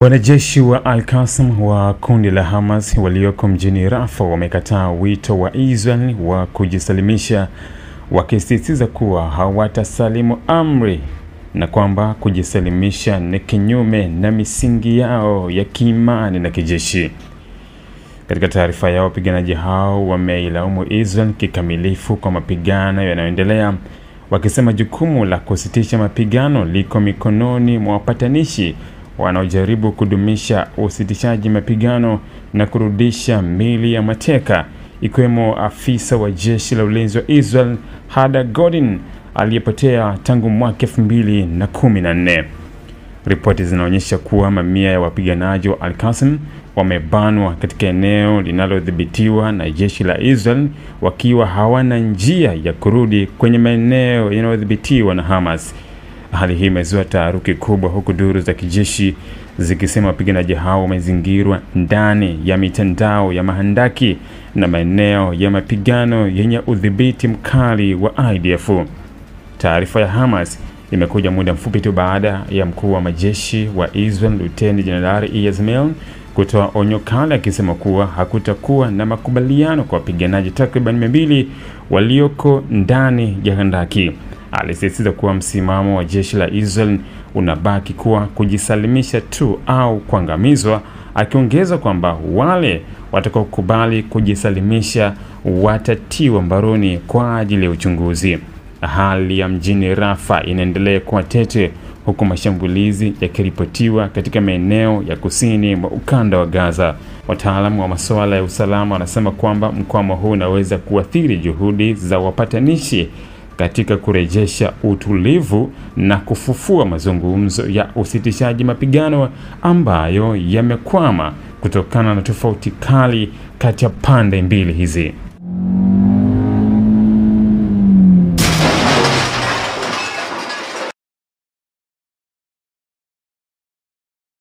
Wanajeshi wa Al-Qassam wa kundi la Hamas walioko mjini Rafah wamekataa wito wa Israel wa kujisalimisha, wakisisitiza kuwa hawatasalimu amri na kwamba kujisalimisha ni kinyume na misingi yao ya kiimani na kijeshi. Katika taarifa yao, wapiganaji hao wameilaumu Israel kikamilifu kwa mapigano yanayoendelea, wakisema jukumu la kusitisha mapigano liko mikononi mwa wapatanishi wanaojaribu kudumisha usitishaji mapigano na kurudisha mili ya mateka, ikiwemo afisa wa jeshi la ulinzi wa Israel Hadar Goldin aliyepotea tangu mwaka 2014. Ripoti zinaonyesha kuwa mamia ya wapiganaji wa Al-Qassam wamebanwa katika eneo linalodhibitiwa na jeshi la Israel, wakiwa hawana njia ya kurudi kwenye maeneo yanayodhibitiwa na Hamas. Hali hii imezua taharuki kubwa, huku duru za kijeshi zikisema wapiganaji hao wamezingirwa ndani ya mitandao ya mahandaki na maeneo ya mapigano yenye udhibiti mkali wa IDF. Taarifa ya Hamas imekuja muda mfupi tu baada ya mkuu wa majeshi wa Israel Luteni Jenerali Yazmel kutoa onyo kali, akisema kuwa hakutakuwa na makubaliano kwa wapiganaji takriban 200 walioko ndani ya handaki. Alisisitiza kuwa msimamo wa jeshi la Israel unabaki kuwa kujisalimisha tu au kuangamizwa, akiongeza kwamba wale watakaokubali kujisalimisha watatiwa mbaroni kwa ajili ya uchunguzi. Hali ya mjini Rafah inaendelea kuwa tete, huku mashambulizi yakiripotiwa katika maeneo ya kusini mwa ukanda wa Gaza. Wataalamu wa masuala ya usalama wanasema kwamba mkwamo huu unaweza kuathiri juhudi za wapatanishi katika kurejesha utulivu na kufufua mazungumzo ya usitishaji mapigano ambayo yamekwama kutokana na tofauti kali kati ya pande mbili hizi.